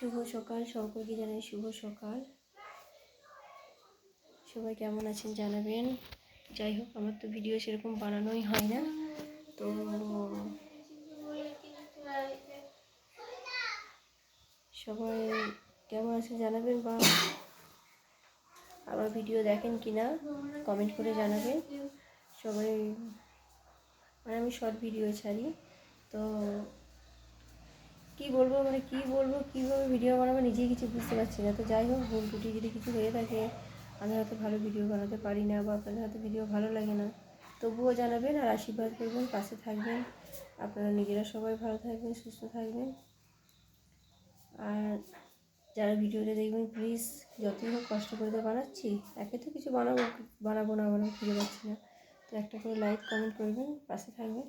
শুভ সকাল, সকলকে জানাই শুভ সকাল। সবাই কেমন আছেন জানাবেন। যাই হোক, আমার তো ভিডিও সেরকম বানানোই হয় না, তো সবাই কেমন আছেন জানাবেন, বা আমার ভিডিও দেখেন কি না কমেন্ট করে জানাবেন সবাই। মানে আমি শর্ট ভিডিও ছাড়ি, তো কী বলবো কীভাবে ভিডিও বানাবো নিজেই কিছু বুঝতে পারছি না। তো যাই হোক, ভুল ত্রুটি যদি কিছু হয়ে থাকে, আমি হয়তো ভালো ভিডিও বানাতে পারি না, বা আপনাদের হয়তো ভিডিও ভালো লাগে না, তবুও জানাবেন আর আশীর্বাদ করবেন, পাশে থাকবেন। আপনারা নিজেরা সবাই ভালো থাকবেন, সুস্থ থাকবেন। আর যারা ভিডিওটা দেখবেন, প্লিজ যতই হোক কষ্ট করে তো বানাচ্ছি, একে তো কিছু বানাবো না খুঁজে পাচ্ছি না, তো একটা করে লাইক কমেন্ট করবেন, পাশে থাকবেন।